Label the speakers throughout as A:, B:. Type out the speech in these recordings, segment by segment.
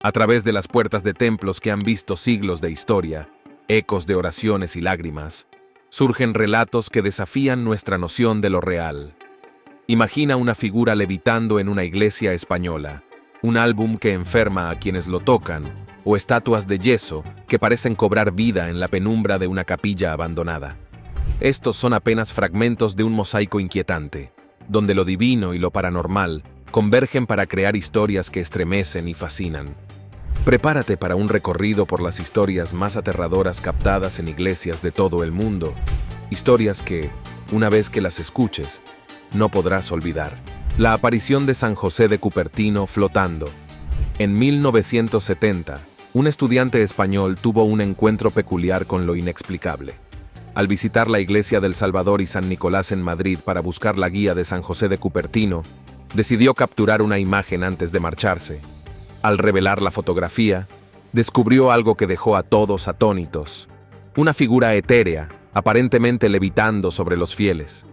A: A través de las puertas de templos que han visto siglos de historia, ecos de oraciones y lágrimas, surgen relatos que desafían nuestra noción de lo real. Imagina una figura levitando en una iglesia española, un álbum que enferma a quienes lo tocan, o estatuas de yeso que parecen cobrar vida en la penumbra de una capilla abandonada. Estos son apenas fragmentos de un mosaico inquietante, donde lo divino y lo paranormal convergen para crear historias que estremecen y fascinan. Prepárate para un recorrido por las historias más aterradoras captadas en iglesias de todo el mundo, historias que, una vez que las escuches, no podrás olvidar. La aparición de San José de Cupertino flotando. En 1970, un estudiante español tuvo un encuentro peculiar con lo inexplicable. Al visitar la iglesia del Salvador y San Nicolás en Madrid para buscar la guía de San José de Cupertino, decidió capturar una imagen antes de marcharse. Al revelar la fotografía, descubrió algo que dejó a todos atónitos. Una figura etérea, aparentemente levitando sobre los fieles.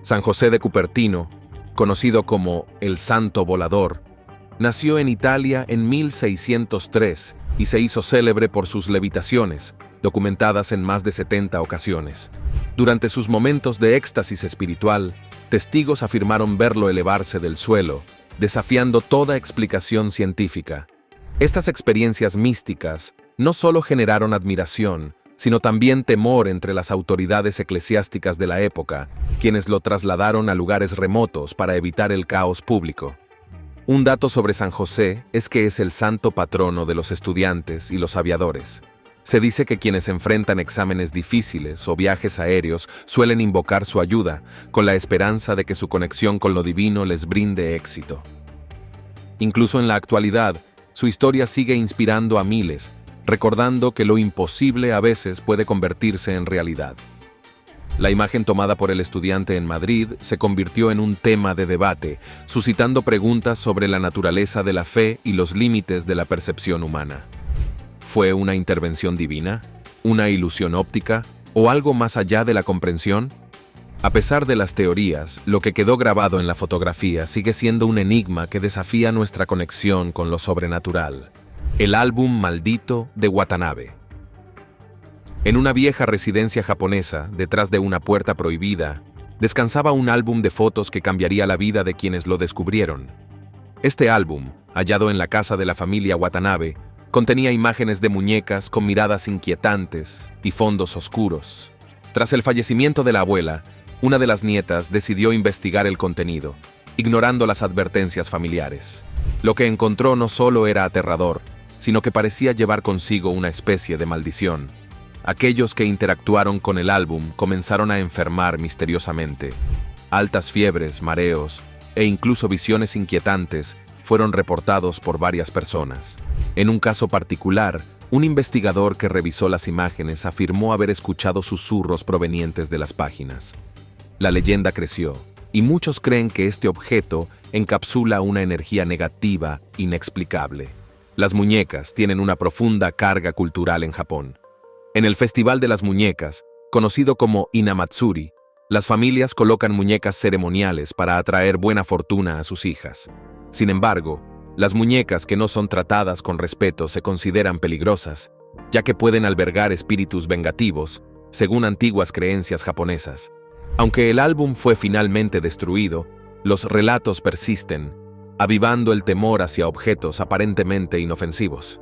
A: San José de Cupertino, conocido como el Santo Volador, nació en Italia en 1603 y se hizo célebre por sus levitaciones, documentadas en más de 70 ocasiones. Durante sus momentos de éxtasis espiritual, testigos afirmaron verlo elevarse del suelo, desafiando toda explicación científica. Estas experiencias místicas no solo generaron admiración, sino también temor entre las autoridades eclesiásticas de la época, quienes lo trasladaron a lugares remotos para evitar el caos público. Un dato sobre San José es que es el santo patrono de los estudiantes y los aviadores. Se dice que quienes enfrentan exámenes difíciles o viajes aéreos suelen invocar su ayuda, con la esperanza de que su conexión con lo divino les brinde éxito. Incluso en la actualidad, su historia sigue inspirando a miles, recordando que lo imposible a veces puede convertirse en realidad. La imagen tomada por el estudiante en Madrid se convirtió en un tema de debate, suscitando preguntas sobre la naturaleza de la fe y los límites de la percepción humana. ¿Fue una intervención divina? ¿Una ilusión óptica? ¿O algo más allá de la comprensión? A pesar de las teorías, lo que quedó grabado en la fotografía sigue siendo un enigma que desafía nuestra conexión con lo sobrenatural. El álbum maldito de Watanabe. En una vieja residencia japonesa, detrás de una puerta prohibida, descansaba un álbum de fotos que cambiaría la vida de quienes lo descubrieron. Este álbum, hallado en la casa de la familia Watanabe, contenía imágenes de muñecas con miradas inquietantes y fondos oscuros. Tras el fallecimiento de la abuela, una de las nietas decidió investigar el contenido, ignorando las advertencias familiares. Lo que encontró no solo era aterrador, sino que parecía llevar consigo una especie de maldición. Aquellos que interactuaron con el álbum comenzaron a enfermar misteriosamente. Altas fiebres, mareos e incluso visiones inquietantes fueron reportados por varias personas. En un caso particular, un investigador que revisó las imágenes afirmó haber escuchado susurros provenientes de las páginas. La leyenda creció, y muchos creen que este objeto encapsula una energía negativa inexplicable. Las muñecas tienen una profunda carga cultural en Japón. En el Festival de las Muñecas, conocido como Inamatsuri, las familias colocan muñecas ceremoniales para atraer buena fortuna a sus hijas. Sin embargo, las muñecas que no son tratadas con respeto se consideran peligrosas, ya que pueden albergar espíritus vengativos, según antiguas creencias japonesas. Aunque el álbum fue finalmente destruido, los relatos persisten, avivando el temor hacia objetos aparentemente inofensivos.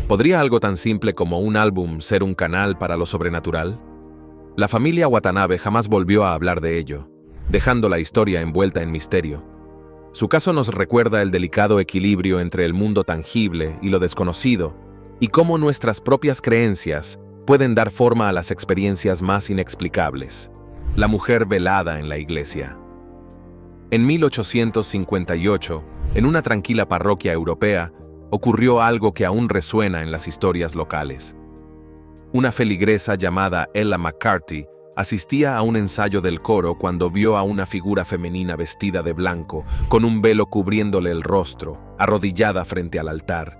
A: ¿Podría algo tan simple como un álbum ser un canal para lo sobrenatural? La familia Watanabe jamás volvió a hablar de ello, dejando la historia envuelta en misterio. Su caso nos recuerda el delicado equilibrio entre el mundo tangible y lo desconocido, y cómo nuestras propias creencias pueden dar forma a las experiencias más inexplicables. La mujer velada en la iglesia. En 1858, en una tranquila parroquia europea, ocurrió algo que aún resuena en las historias locales. Una feligresa llamada Ella McCarthy asistía a un ensayo del coro cuando vio a una figura femenina vestida de blanco, con un velo cubriéndole el rostro, arrodillada frente al altar.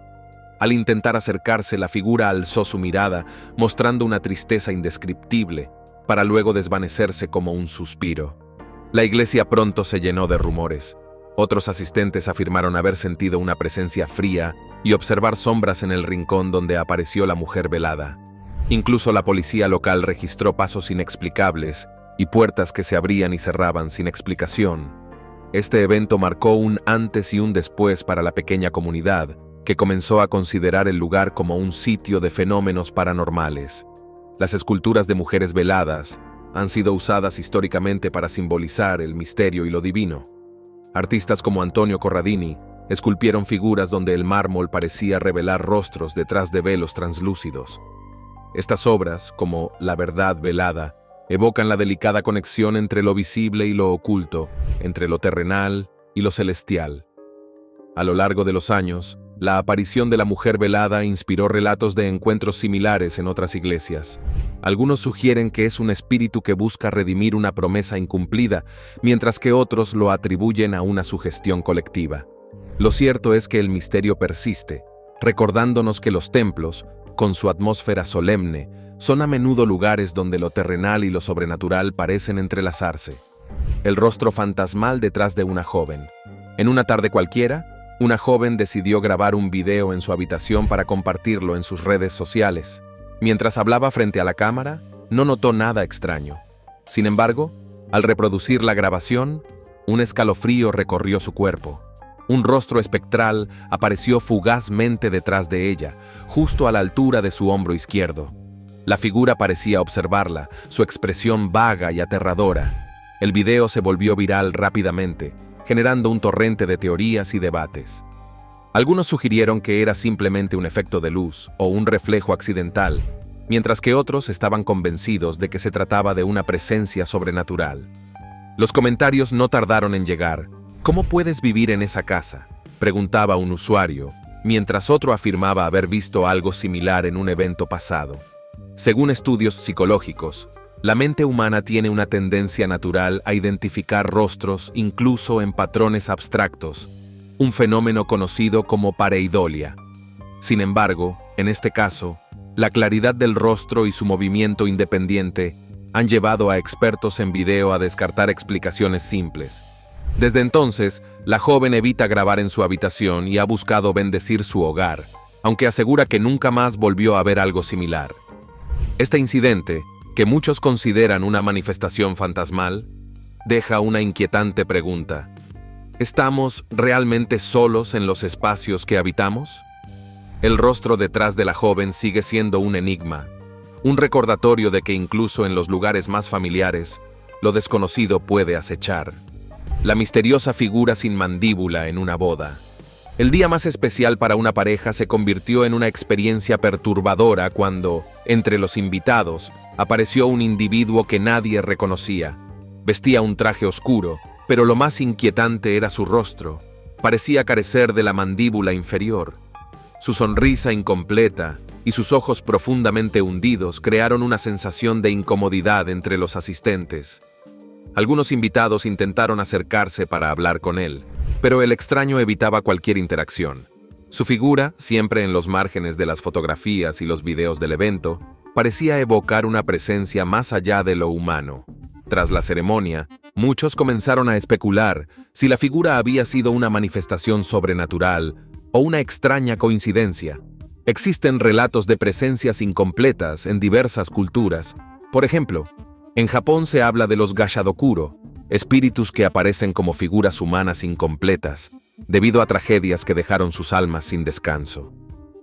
A: Al intentar acercarse, la figura alzó su mirada, mostrando una tristeza indescriptible, para luego desvanecerse como un suspiro. La iglesia pronto se llenó de rumores. Otros asistentes afirmaron haber sentido una presencia fría y observar sombras en el rincón donde apareció la mujer velada. Incluso la policía local registró pasos inexplicables y puertas que se abrían y cerraban sin explicación. Este evento marcó un antes y un después para la pequeña comunidad, que comenzó a considerar el lugar como un sitio de fenómenos paranormales. Las esculturas de mujeres veladas han sido usadas históricamente para simbolizar el misterio y lo divino. Artistas como Antonio Corradini esculpieron figuras donde el mármol parecía revelar rostros detrás de velos translúcidos. Estas obras, como La verdad velada, evocan la delicada conexión entre lo visible y lo oculto, entre lo terrenal y lo celestial. A lo largo de los años, la aparición de la mujer velada inspiró relatos de encuentros similares en otras iglesias. Algunos sugieren que es un espíritu que busca redimir una promesa incumplida, mientras que otros lo atribuyen a una sugestión colectiva. Lo cierto es que el misterio persiste, recordándonos que los templos, con su atmósfera solemne, son a menudo lugares donde lo terrenal y lo sobrenatural parecen entrelazarse. El rostro fantasmal detrás de una joven. En una tarde cualquiera, una joven decidió grabar un video en su habitación para compartirlo en sus redes sociales. Mientras hablaba frente a la cámara, no notó nada extraño. Sin embargo, al reproducir la grabación, un escalofrío recorrió su cuerpo. Un rostro espectral apareció fugazmente detrás de ella, justo a la altura de su hombro izquierdo. La figura parecía observarla, su expresión vaga y aterradora. El video se volvió viral rápidamente, generando un torrente de teorías y debates. Algunos sugirieron que era simplemente un efecto de luz o un reflejo accidental, mientras que otros estaban convencidos de que se trataba de una presencia sobrenatural. Los comentarios no tardaron en llegar. ¿Cómo puedes vivir en esa casa?, preguntaba un usuario, mientras otro afirmaba haber visto algo similar en un evento pasado. Según estudios psicológicos, la mente humana tiene una tendencia natural a identificar rostros incluso en patrones abstractos, un fenómeno conocido como pareidolia. Sin embargo, en este caso, la claridad del rostro y su movimiento independiente han llevado a expertos en video a descartar explicaciones simples. Desde entonces, la joven evita grabar en su habitación y ha buscado bendecir su hogar, aunque asegura que nunca más volvió a ver algo similar. Este incidente, que muchos consideran una manifestación fantasmal, deja una inquietante pregunta. ¿Estamos realmente solos en los espacios que habitamos? El rostro detrás de la joven sigue siendo un enigma, un recordatorio de que incluso en los lugares más familiares, lo desconocido puede acechar. La misteriosa figura sin mandíbula en una boda. El día más especial para una pareja se convirtió en una experiencia perturbadora cuando, entre los invitados, apareció un individuo que nadie reconocía. Vestía un traje oscuro, pero lo más inquietante era su rostro. Parecía carecer de la mandíbula inferior. Su sonrisa incompleta y sus ojos profundamente hundidos crearon una sensación de incomodidad entre los asistentes. Algunos invitados intentaron acercarse para hablar con él, pero el extraño evitaba cualquier interacción. Su figura, siempre en los márgenes de las fotografías y los videos del evento, parecía evocar una presencia más allá de lo humano. Tras la ceremonia, muchos comenzaron a especular si la figura había sido una manifestación sobrenatural o una extraña coincidencia. Existen relatos de presencias incompletas en diversas culturas. Por ejemplo, en Japón se habla de los gashadokuro, espíritus que aparecen como figuras humanas incompletas, debido a tragedias que dejaron sus almas sin descanso.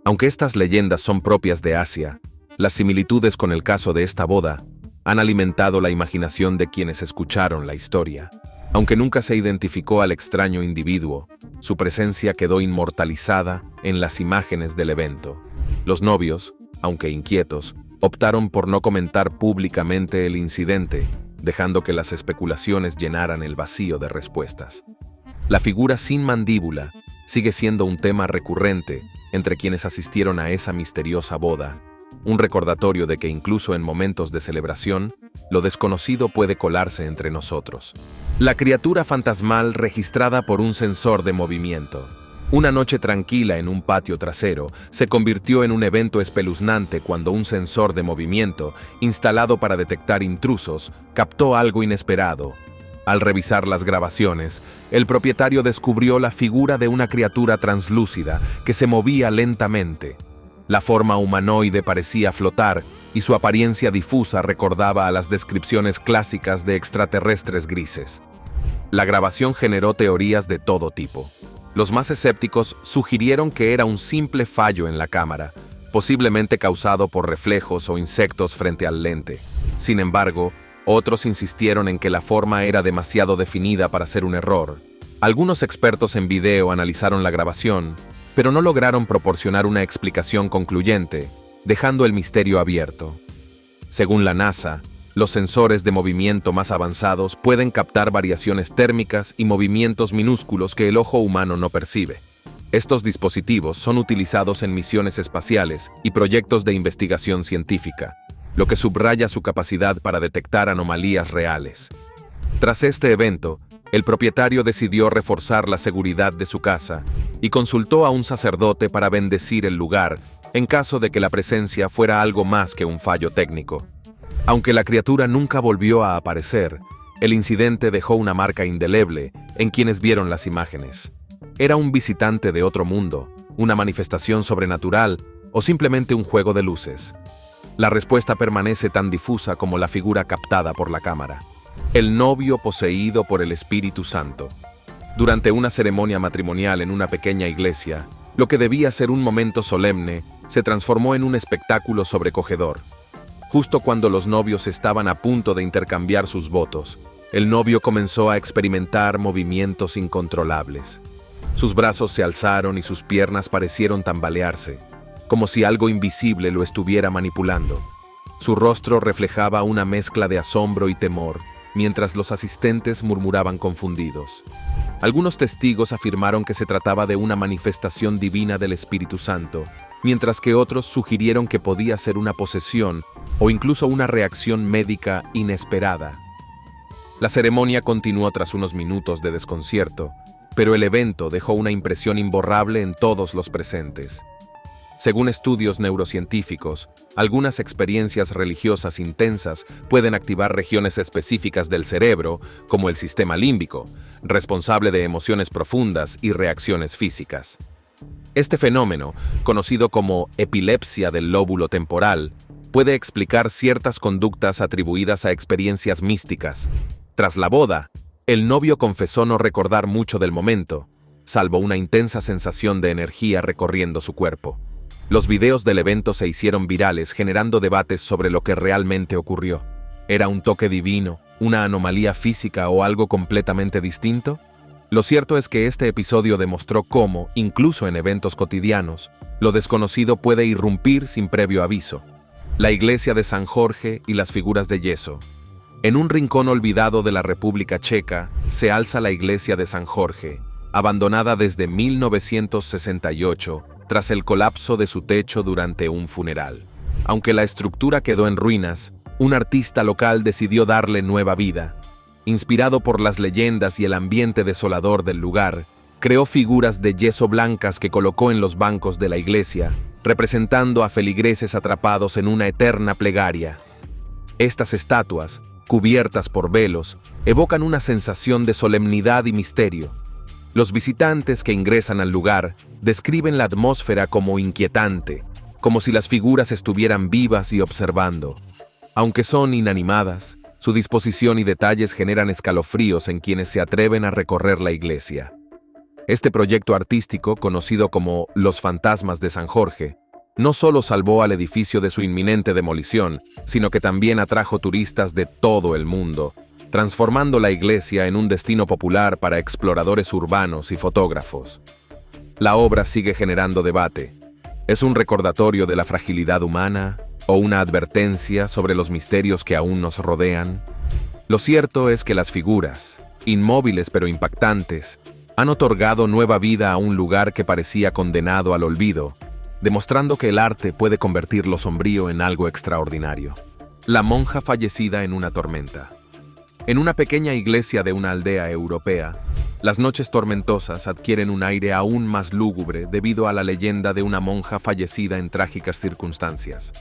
A: Aunque estas leyendas son propias de Asia, las similitudes con el caso de esta boda han alimentado la imaginación de quienes escucharon la historia. Aunque nunca se identificó al extraño individuo, su presencia quedó inmortalizada en las imágenes del evento. Los novios, aunque inquietos, optaron por no comentar públicamente el incidente, dejando que las especulaciones llenaran el vacío de respuestas. La figura sin mandíbula sigue siendo un tema recurrente entre quienes asistieron a esa misteriosa boda, un recordatorio de que incluso en momentos de celebración, lo desconocido puede colarse entre nosotros. La criatura fantasmal registrada por un sensor de movimiento. Una noche tranquila en un patio trasero se convirtió en un evento espeluznante cuando un sensor de movimiento, instalado para detectar intrusos, captó algo inesperado. Al revisar las grabaciones, el propietario descubrió la figura de una criatura translúcida que se movía lentamente. La forma humanoide parecía flotar y su apariencia difusa recordaba a las descripciones clásicas de extraterrestres grises. La grabación generó teorías de todo tipo. Los más escépticos sugirieron que era un simple fallo en la cámara, posiblemente causado por reflejos o insectos frente al lente. Sin embargo, otros insistieron en que la forma era demasiado definida para ser un error. Algunos expertos en video analizaron la grabación, pero no lograron proporcionar una explicación concluyente, dejando el misterio abierto. Según la NASA, los sensores de movimiento más avanzados pueden captar variaciones térmicas y movimientos minúsculos que el ojo humano no percibe. Estos dispositivos son utilizados en misiones espaciales y proyectos de investigación científica, lo que subraya su capacidad para detectar anomalías reales. Tras este evento, el propietario decidió reforzar la seguridad de su casa y consultó a un sacerdote para bendecir el lugar en caso de que la presencia fuera algo más que un fallo técnico. Aunque la criatura nunca volvió a aparecer, el incidente dejó una marca indeleble en quienes vieron las imágenes. ¿Era un visitante de otro mundo, una manifestación sobrenatural o simplemente un juego de luces? La respuesta permanece tan difusa como la figura captada por la cámara. El novio poseído por el Espíritu Santo. Durante una ceremonia matrimonial en una pequeña iglesia, lo que debía ser un momento solemne se transformó en un espectáculo sobrecogedor. Justo cuando los novios estaban a punto de intercambiar sus votos, el novio comenzó a experimentar movimientos incontrolables. Sus brazos se alzaron y sus piernas parecieron tambalearse, como si algo invisible lo estuviera manipulando. Su rostro reflejaba una mezcla de asombro y temor, mientras los asistentes murmuraban confundidos. Algunos testigos afirmaron que se trataba de una manifestación divina del Espíritu Santo, mientras que otros sugirieron que podía ser una posesión o incluso una reacción médica inesperada. La ceremonia continuó tras unos minutos de desconcierto, pero el evento dejó una impresión imborrable en todos los presentes. Según estudios neurocientíficos, algunas experiencias religiosas intensas pueden activar regiones específicas del cerebro, como el sistema límbico, responsable de emociones profundas y reacciones físicas. Este fenómeno, conocido como epilepsia del lóbulo temporal, puede explicar ciertas conductas atribuidas a experiencias místicas. Tras la boda, el novio confesó no recordar mucho del momento, salvo una intensa sensación de energía recorriendo su cuerpo. Los videos del evento se hicieron virales, generando debates sobre lo que realmente ocurrió. ¿Era un toque divino, una anomalía física o algo completamente distinto? Lo cierto es que este episodio demostró cómo, incluso en eventos cotidianos, lo desconocido puede irrumpir sin previo aviso. La iglesia de San Jorge y las figuras de yeso. En un rincón olvidado de la República Checa, se alza la iglesia de San Jorge, abandonada desde 1968, tras el colapso de su techo durante un funeral. Aunque la estructura quedó en ruinas, un artista local decidió darle nueva vida. Inspirado por las leyendas y el ambiente desolador del lugar, creó figuras de yeso blancas que colocó en los bancos de la iglesia, representando a feligreses atrapados en una eterna plegaria. Estas estatuas, cubiertas por velos, evocan una sensación de solemnidad y misterio. Los visitantes que ingresan al lugar describen la atmósfera como inquietante, como si las figuras estuvieran vivas y observando. Aunque son inanimadas, su disposición y detalles generan escalofríos en quienes se atreven a recorrer la iglesia. Este proyecto artístico, conocido como Los Fantasmas de San Jorge, no solo salvó al edificio de su inminente demolición, sino que también atrajo turistas de todo el mundo, transformando la iglesia en un destino popular para exploradores urbanos y fotógrafos. La obra sigue generando debate. ¿Es un recordatorio de la fragilidad humana o una advertencia sobre los misterios que aún nos rodean? Lo cierto es que las figuras, inmóviles pero impactantes, han otorgado nueva vida a un lugar que parecía condenado al olvido, demostrando que el arte puede convertir lo sombrío en algo extraordinario. La monja fallecida en una tormenta. En una pequeña iglesia de una aldea europea, las noches tormentosas adquieren un aire aún más lúgubre debido a la leyenda de una monja fallecida en trágicas circunstancias.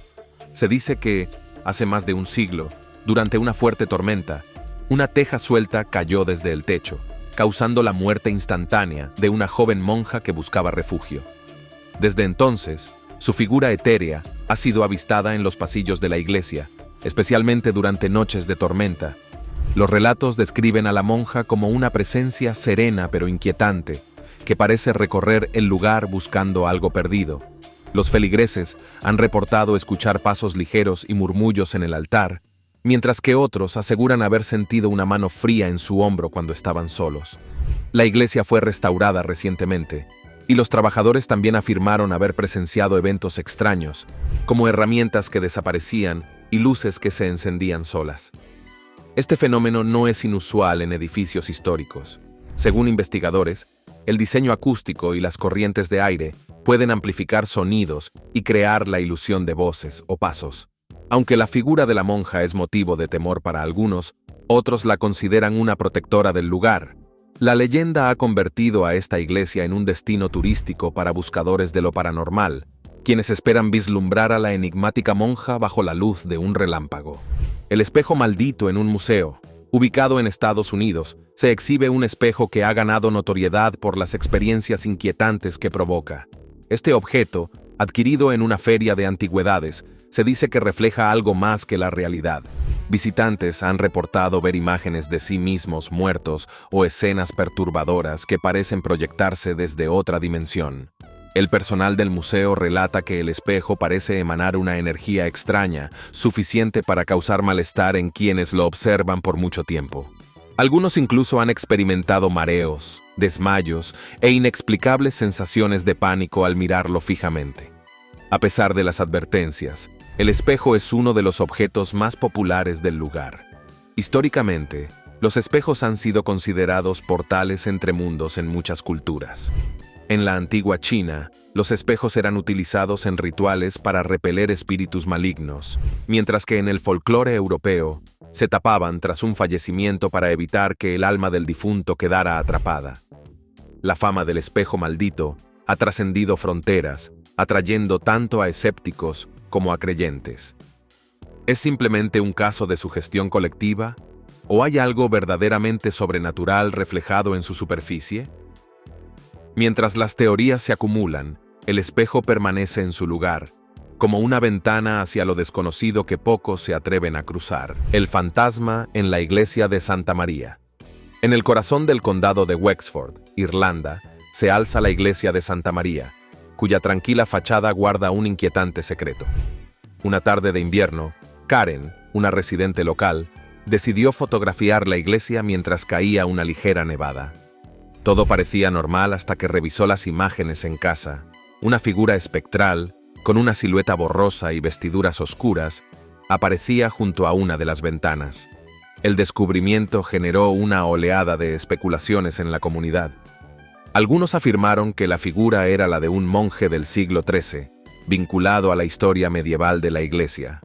A: Se dice que, hace más de un siglo, durante una fuerte tormenta, Una teja suelta cayó desde el techo, causando la muerte instantánea de una joven monja que buscaba refugio. Desde entonces, su figura etérea ha sido avistada en los pasillos de la iglesia, especialmente durante noches de tormenta. Los relatos describen a la monja como una presencia serena pero inquietante, que parece recorrer el lugar buscando algo perdido. Los feligreses han reportado escuchar pasos ligeros y murmullos en el altar, mientras que otros aseguran haber sentido una mano fría en su hombro cuando estaban solos. La iglesia fue restaurada recientemente, y los trabajadores también afirmaron haber presenciado eventos extraños, como herramientas que desaparecían y luces que se encendían solas. Este fenómeno no es inusual en edificios históricos. Según investigadores, el diseño acústico y las corrientes de aire pueden amplificar sonidos y crear la ilusión de voces o pasos. Aunque la figura de la monja es motivo de temor para algunos, otros la consideran una protectora del lugar. La leyenda ha convertido a esta iglesia en un destino turístico para buscadores de lo paranormal, quienes esperan vislumbrar a la enigmática monja bajo la luz de un relámpago. El espejo maldito en un museo. Ubicado en Estados Unidos, se exhibe un espejo que ha ganado notoriedad por las experiencias inquietantes que provoca. Este objeto, adquirido en una feria de antigüedades, se dice que refleja algo más que la realidad. Visitantes han reportado ver imágenes de sí mismos muertos o escenas perturbadoras que parecen proyectarse desde otra dimensión. El personal del museo relata que el espejo parece emanar una energía extraña, suficiente para causar malestar en quienes lo observan por mucho tiempo. Algunos incluso han experimentado mareos, desmayos e inexplicables sensaciones de pánico al mirarlo fijamente. A pesar de las advertencias, el espejo es uno de los objetos más populares del lugar. Históricamente, los espejos han sido considerados portales entre mundos en muchas culturas. En la antigua China, los espejos eran utilizados en rituales para repeler espíritus malignos, mientras que en el folclore europeo, se tapaban tras un fallecimiento para evitar que el alma del difunto quedara atrapada. La fama del espejo maldito ha trascendido fronteras, atrayendo tanto a escépticos como a creyentes. ¿Es simplemente un caso de sugestión colectiva? ¿O hay algo verdaderamente sobrenatural reflejado en su superficie? Mientras las teorías se acumulan, el espejo permanece en su lugar, como una ventana hacia lo desconocido que pocos se atreven a cruzar. El fantasma en la iglesia de Santa María. En el corazón del condado de Wexford, Irlanda, se alza la iglesia de Santa María, cuya tranquila fachada guarda un inquietante secreto. Una tarde de invierno, Karen, una residente local, decidió fotografiar la iglesia mientras caía una ligera nevada. Todo parecía normal hasta que revisó las imágenes en casa. Una figura espectral, con una silueta borrosa y vestiduras oscuras, aparecía junto a una de las ventanas. El descubrimiento generó una oleada de especulaciones en la comunidad. Algunos afirmaron que la figura era la de un monje del siglo XIII, vinculado a la historia medieval de la iglesia.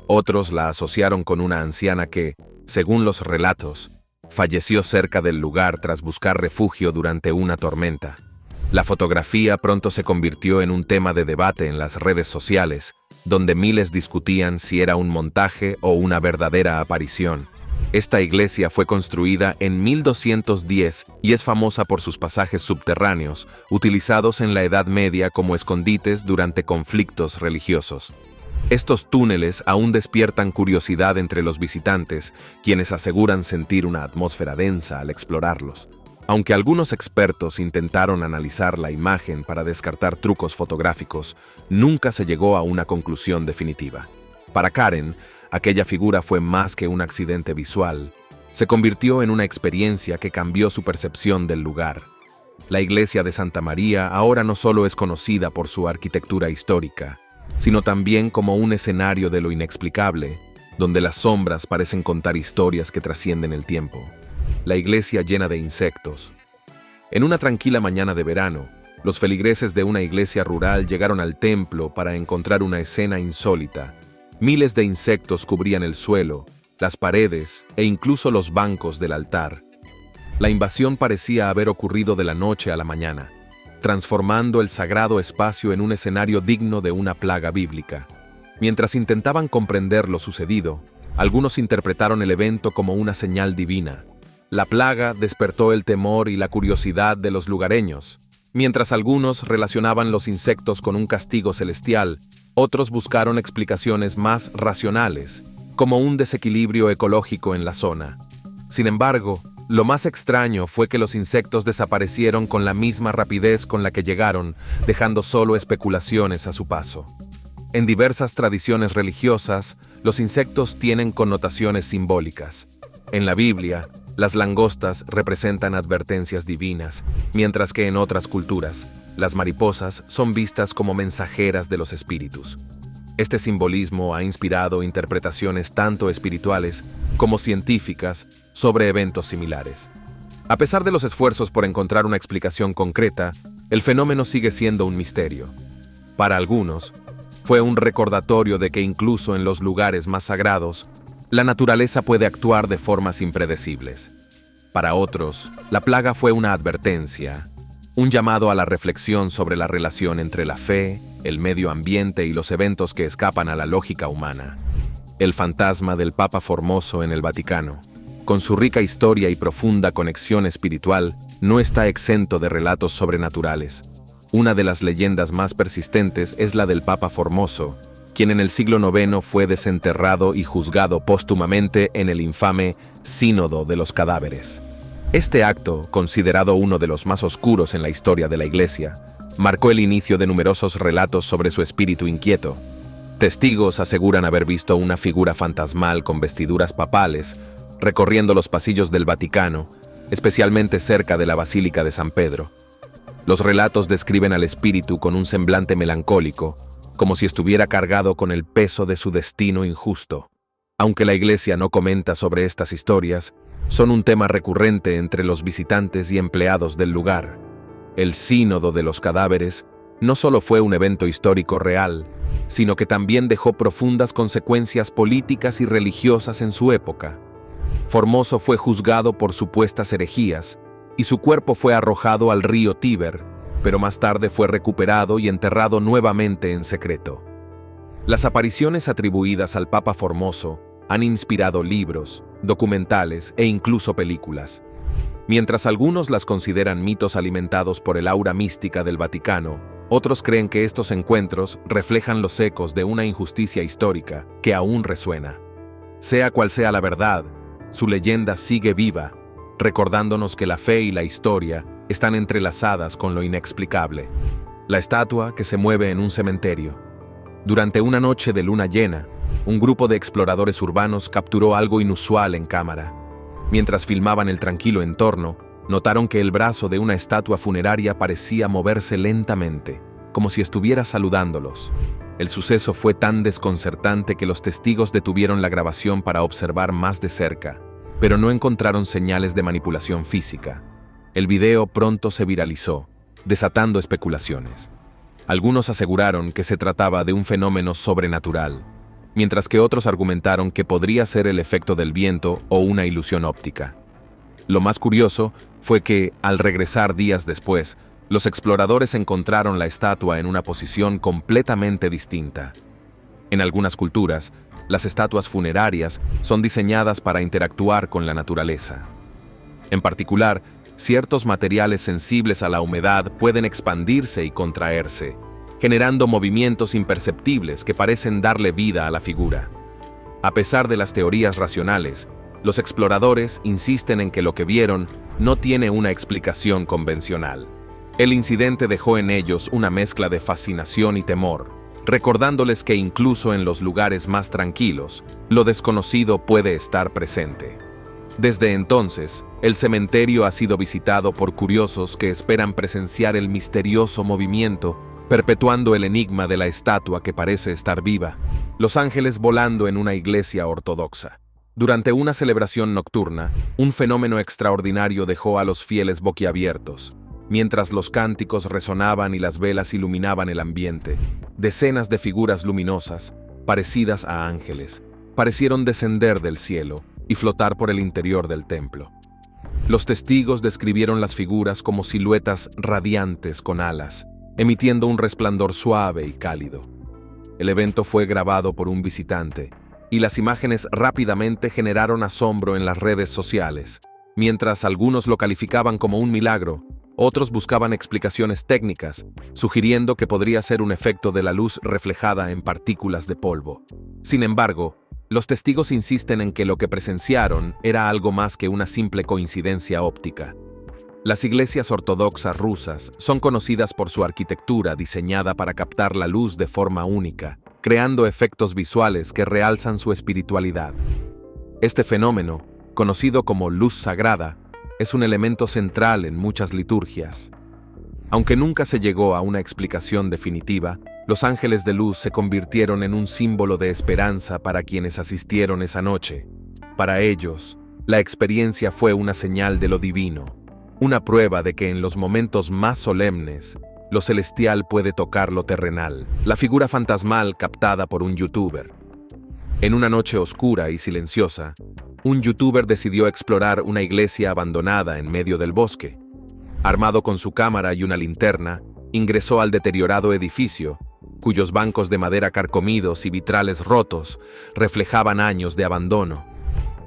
A: Otros la asociaron con una anciana que, según los relatos, falleció cerca del lugar tras buscar refugio durante una tormenta. La fotografía pronto se convirtió en un tema de debate en las redes sociales, donde miles discutían si era un montaje o una verdadera aparición. Esta iglesia fue construida en 1210 y es famosa por sus pasajes subterráneos, utilizados en la Edad Media como escondites durante conflictos religiosos. Estos túneles aún despiertan curiosidad entre los visitantes, quienes aseguran sentir una atmósfera densa al explorarlos. Aunque algunos expertos intentaron analizar la imagen para descartar trucos fotográficos, nunca se llegó a una conclusión definitiva. Para Karen, aquella figura fue más que un accidente visual. Se convirtió en una experiencia que cambió su percepción del lugar. La iglesia de Santa María ahora no solo es conocida por su arquitectura histórica, sino también como un escenario de lo inexplicable, donde las sombras parecen contar historias que trascienden el tiempo. La iglesia llena de insectos. En una tranquila mañana de verano, los feligreses de una iglesia rural llegaron al templo para encontrar una escena insólita. Miles de insectos cubrían el suelo, las paredes e incluso los bancos del altar. La invasión parecía haber ocurrido de la noche a la mañana, transformando el sagrado espacio en un escenario digno de una plaga bíblica. Mientras intentaban comprender lo sucedido, Algunos interpretaron el evento como una señal divina. La plaga despertó el temor y la curiosidad de los lugareños. Mientras algunos relacionaban los insectos con un castigo celestial, otros buscaron explicaciones más racionales, como un desequilibrio ecológico en la zona. Sin embargo, lo más extraño fue que los insectos desaparecieron con la misma rapidez con la que llegaron, dejando solo especulaciones a su paso. En diversas tradiciones religiosas, los insectos tienen connotaciones simbólicas. En la Biblia, las langostas representan advertencias divinas, mientras que en otras culturas, las mariposas son vistas como mensajeras de los espíritus. Este simbolismo ha inspirado interpretaciones tanto espirituales como científicas sobre eventos similares. A pesar de los esfuerzos por encontrar una explicación concreta, el fenómeno sigue siendo un misterio. Para algunos, fue un recordatorio de que incluso en los lugares más sagrados, la naturaleza puede actuar de formas impredecibles. Para otros, la plaga fue una advertencia, un llamado a la reflexión sobre la relación entre la fe, el medio ambiente y los eventos que escapan a la lógica humana. El fantasma del Papa Formoso en el Vaticano, con su rica historia y profunda conexión espiritual, no está exento de relatos sobrenaturales. Una de las leyendas más persistentes es la del Papa Formoso, quien en el siglo IX fue desenterrado y juzgado póstumamente en el infame Sínodo de los Cadáveres. Este acto, considerado uno de los más oscuros en la historia de la Iglesia, marcó el inicio de numerosos relatos sobre su espíritu inquieto. Testigos aseguran haber visto una figura fantasmal con vestiduras papales recorriendo los pasillos del Vaticano, especialmente cerca de la Basílica de San Pedro. Los relatos describen al espíritu con un semblante melancólico, como si estuviera cargado con el peso de su destino injusto. Aunque la Iglesia no comenta sobre estas historias, son un tema recurrente entre los visitantes y empleados del lugar. El Sínodo de los Cadáveres no solo fue un evento histórico real, sino que también dejó profundas consecuencias políticas y religiosas en su época. Formoso fue juzgado por supuestas herejías, y su cuerpo fue arrojado al río Tíber, pero más tarde fue recuperado y enterrado nuevamente en secreto. Las apariciones atribuidas al Papa Formoso han inspirado libros, documentales e incluso películas. Mientras algunos las consideran mitos alimentados por el aura mística del Vaticano, otros creen que estos encuentros reflejan los ecos de una injusticia histórica que aún resuena. Sea cual sea la verdad, su leyenda sigue viva, recordándonos que la fe y la historia están entrelazadas con lo inexplicable. La estatua que se mueve en un cementerio. Durante una noche de luna llena, un grupo de exploradores urbanos capturó algo inusual en cámara. Mientras filmaban el tranquilo entorno, notaron que el brazo de una estatua funeraria parecía moverse lentamente, como si estuviera saludándolos. El suceso fue tan desconcertante que los testigos detuvieron la grabación para observar más de cerca, pero no encontraron señales de manipulación física. El video pronto se viralizó, desatando especulaciones. Algunos aseguraron que se trataba de un fenómeno sobrenatural, mientras que otros argumentaron que podría ser el efecto del viento o una ilusión óptica. Lo más curioso fue que, al regresar días después, los exploradores encontraron la estatua en una posición completamente distinta. En algunas culturas, las estatuas funerarias son diseñadas para interactuar con la naturaleza. En particular, ciertos materiales sensibles a la humedad pueden expandirse y contraerse, generando movimientos imperceptibles que parecen darle vida a la figura. A pesar de las teorías racionales, los exploradores insisten en que lo que vieron no tiene una explicación convencional. El incidente dejó en ellos una mezcla de fascinación y temor, recordándoles que incluso en los lugares más tranquilos, lo desconocido puede estar presente. Desde entonces, el cementerio ha sido visitado por curiosos que esperan presenciar el misterioso movimiento, perpetuando el enigma de la estatua que parece estar viva. Los ángeles volando en una iglesia ortodoxa. Durante una celebración nocturna, un fenómeno extraordinario dejó a los fieles boquiabiertos. Mientras los cánticos resonaban y las velas iluminaban el ambiente, decenas de figuras luminosas, parecidas a ángeles, parecieron descender del cielo y flotar por el interior del templo. Los testigos describieron las figuras como siluetas radiantes con alas, emitiendo un resplandor suave y cálido. El evento fue grabado por un visitante, y las imágenes rápidamente generaron asombro en las redes sociales. Mientras algunos lo calificaban como un milagro, otros buscaban explicaciones técnicas, sugiriendo que podría ser un efecto de la luz reflejada en partículas de polvo. Sin embargo, los testigos insisten en que lo que presenciaron era algo más que una simple coincidencia óptica. Las iglesias ortodoxas rusas son conocidas por su arquitectura diseñada para captar la luz de forma única, creando efectos visuales que realzan su espiritualidad. Este fenómeno, conocido como luz sagrada, es un elemento central en muchas liturgias. Aunque nunca se llegó a una explicación definitiva, los ángeles de luz se convirtieron en un símbolo de esperanza para quienes asistieron esa noche. Para ellos, la experiencia fue una señal de lo divino, una prueba de que en los momentos más solemnes, lo celestial puede tocar lo terrenal. La figura fantasmal captada por un youtuber. En una noche oscura y silenciosa, un youtuber decidió explorar una iglesia abandonada en medio del bosque. Armado con su cámara y una linterna, ingresó al deteriorado edificio, cuyos bancos de madera carcomidos y vitrales rotos reflejaban años de abandono.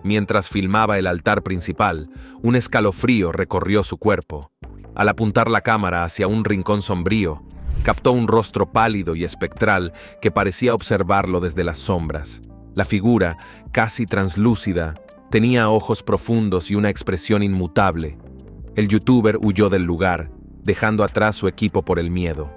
A: Mientras filmaba el altar principal, un escalofrío recorrió su cuerpo. Al apuntar la cámara hacia un rincón sombrío, captó un rostro pálido y espectral que parecía observarlo desde las sombras. La figura, casi translúcida, tenía ojos profundos y una expresión inmutable. El youtuber huyó del lugar, dejando atrás su equipo por el miedo.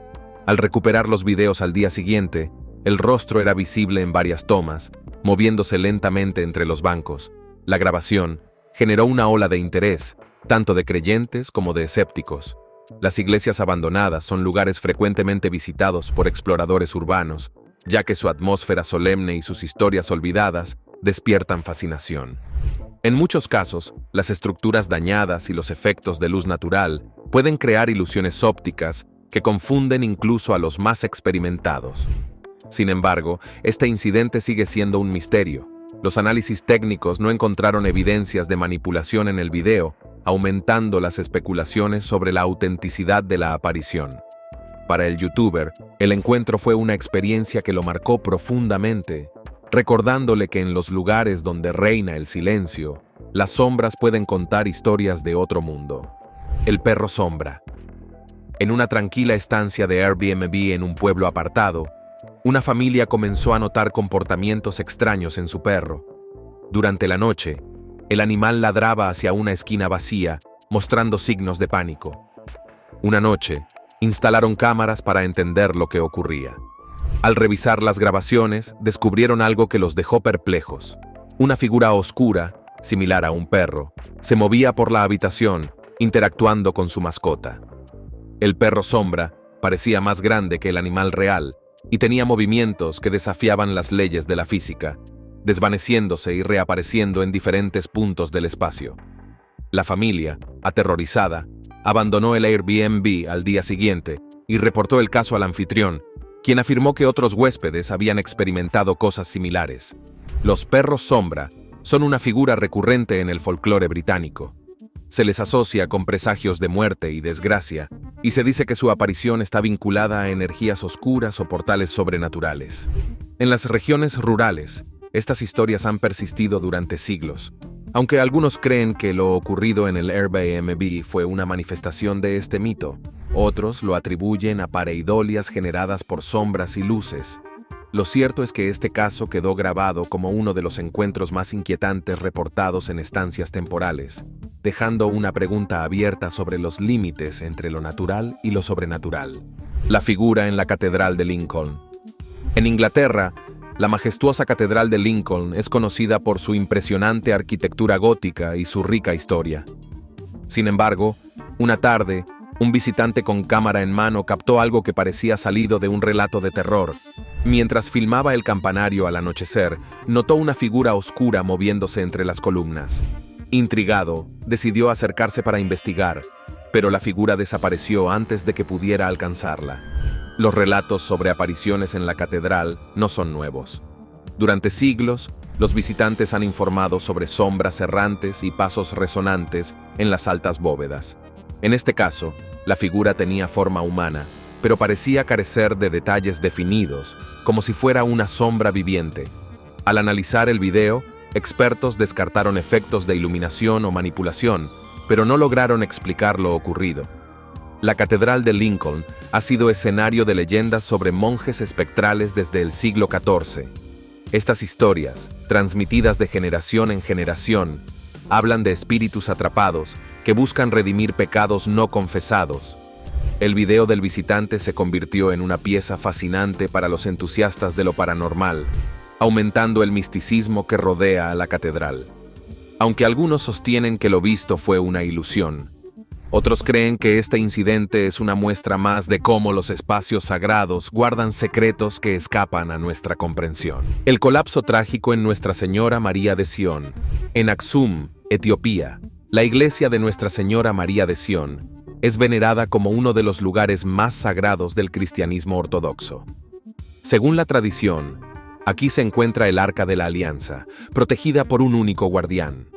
A: Al recuperar los videos al día siguiente, el rostro era visible en varias tomas, moviéndose lentamente entre los bancos. La grabación generó una ola de interés, tanto de creyentes como de escépticos. Las iglesias abandonadas son lugares frecuentemente visitados por exploradores urbanos, ya que su atmósfera solemne y sus historias olvidadas despiertan fascinación. En muchos casos, las estructuras dañadas y los efectos de luz natural pueden crear ilusiones ópticas que confunden incluso a los más experimentados. Sin embargo, este incidente sigue siendo un misterio. Los análisis técnicos no encontraron evidencias de manipulación en el video, aumentando las especulaciones sobre la autenticidad de la aparición. Para el youtuber, el encuentro fue una experiencia que lo marcó profundamente, recordándole que en los lugares donde reina el silencio, las sombras pueden contar historias de otro mundo. El perro sombra. En una tranquila estancia de Airbnb en un pueblo apartado, una familia comenzó a notar comportamientos extraños en su perro. Durante la noche, el animal ladraba hacia una esquina vacía, mostrando signos de pánico. Una noche, instalaron cámaras para entender lo que ocurría. Al revisar las grabaciones, descubrieron algo que los dejó perplejos. Una figura oscura, similar a un perro, se movía por la habitación, interactuando con su mascota. El perro sombra parecía más grande que el animal real y tenía movimientos que desafiaban las leyes de la física, desvaneciéndose y reapareciendo en diferentes puntos del espacio. La familia, aterrorizada, abandonó el Airbnb al día siguiente y reportó el caso al anfitrión, quien afirmó que otros huéspedes habían experimentado cosas similares. Los perros sombra son una figura recurrente en el folclore británico. Se les asocia con presagios de muerte y desgracia, y se dice que su aparición está vinculada a energías oscuras o portales sobrenaturales. En las regiones rurales, estas historias han persistido durante siglos, aunque algunos creen que lo ocurrido en el Airbnb fue una manifestación de este mito, otros lo atribuyen a pareidolias generadas por sombras y luces. Lo cierto es que este caso quedó grabado como uno de los encuentros más inquietantes reportados en estancias temporales, dejando una pregunta abierta sobre los límites entre lo natural y lo sobrenatural. La figura en la Catedral de Lincoln. En Inglaterra, la majestuosa Catedral de Lincoln es conocida por su impresionante arquitectura gótica y su rica historia. Sin embargo, una tarde, un visitante con cámara en mano captó algo que parecía salido de un relato de terror. Mientras filmaba el campanario al anochecer, notó una figura oscura moviéndose entre las columnas. Intrigado, decidió acercarse para investigar, pero la figura desapareció antes de que pudiera alcanzarla. Los relatos sobre apariciones en la catedral no son nuevos. Durante siglos, los visitantes han informado sobre sombras errantes y pasos resonantes en las altas bóvedas. En este caso, la figura tenía forma humana, pero parecía carecer de detalles definidos, como si fuera una sombra viviente. Al analizar el video, expertos descartaron efectos de iluminación o manipulación, pero no lograron explicar lo ocurrido. La Catedral de Lincoln ha sido escenario de leyendas sobre monjes espectrales desde el siglo XIV. Estas historias, transmitidas de generación en generación, hablan de espíritus atrapados que buscan redimir pecados no confesados. El video del visitante se convirtió en una pieza fascinante para los entusiastas de lo paranormal, aumentando el misticismo que rodea a la catedral. Aunque algunos sostienen que lo visto fue una ilusión, otros creen que este incidente es una muestra más de cómo los espacios sagrados guardan secretos que escapan a nuestra comprensión. El colapso trágico en Nuestra Señora María de Sion. En Aksum, Etiopía, la iglesia de Nuestra Señora María de Sion es venerada como uno de los lugares más sagrados del cristianismo ortodoxo. Según la tradición, aquí se encuentra el Arca de la Alianza, protegida por un único guardián.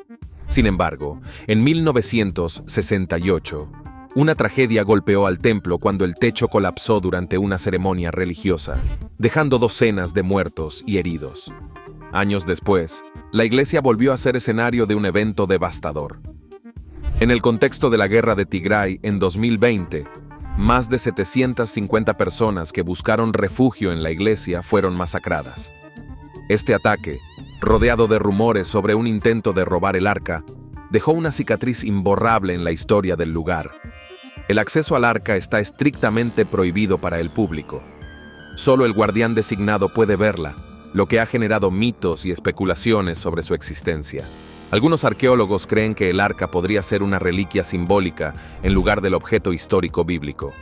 A: Sin embargo, en 1968, una tragedia golpeó al templo cuando el techo colapsó durante una ceremonia religiosa, dejando docenas de muertos y heridos. Años después, la iglesia volvió a ser escenario de un evento devastador. En el contexto de la guerra de Tigray en 2020, más de 750 personas que buscaron refugio en la iglesia fueron masacradas. Este ataque, rodeado de rumores sobre un intento de robar el arca, dejó una cicatriz imborrable en la historia del lugar. El acceso al arca está estrictamente prohibido para el público. Solo el guardián designado puede verla, lo que ha generado mitos y especulaciones sobre su existencia. Algunos arqueólogos creen que el arca podría ser una reliquia simbólica en lugar del objeto histórico bíblico.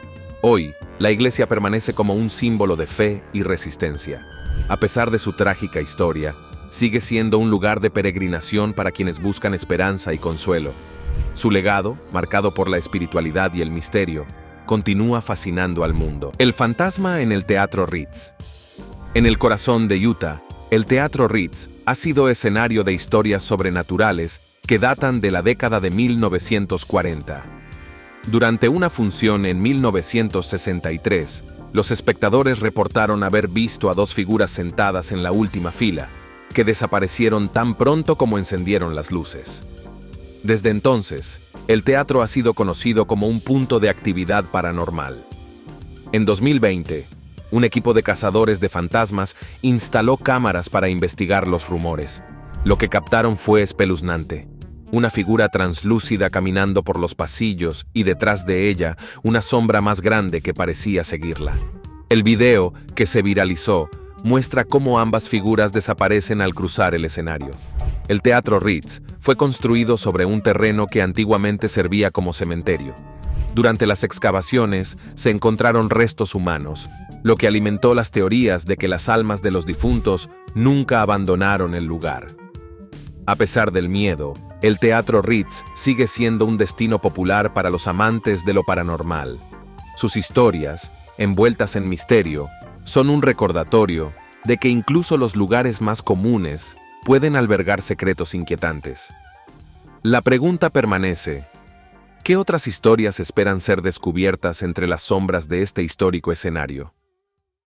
A: Hoy, la iglesia permanece como un símbolo de fe y resistencia. A pesar de su trágica historia, sigue siendo un lugar de peregrinación para quienes buscan esperanza y consuelo. Su legado, marcado por la espiritualidad y el misterio, continúa fascinando al mundo. El fantasma en el Teatro Ritz. En el corazón de Utah, el Teatro Ritz ha sido escenario de historias sobrenaturales que datan de la década de 1940. Durante una función en 1963, los espectadores reportaron haber visto a dos figuras sentadas en la última fila, que desaparecieron tan pronto como encendieron las luces. Desde entonces, el teatro ha sido conocido como un punto de actividad paranormal. En 2020, un equipo de cazadores de fantasmas instaló cámaras para investigar los rumores. Lo que captaron fue espeluznante. Una figura translúcida caminando por los pasillos y detrás de ella una sombra más grande que parecía seguirla. El video, que se viralizó, muestra cómo ambas figuras desaparecen al cruzar el escenario. El Teatro Ritz fue construido sobre un terreno que antiguamente servía como cementerio. Durante las excavaciones se encontraron restos humanos, lo que alimentó las teorías de que las almas de los difuntos nunca abandonaron el lugar. A pesar del miedo, el Teatro Ritz sigue siendo un destino popular para los amantes de lo paranormal. Sus historias, envueltas en misterio, son un recordatorio de que incluso los lugares más comunes pueden albergar secretos inquietantes. La pregunta permanece: ¿qué otras historias esperan ser descubiertas entre las sombras de este histórico escenario?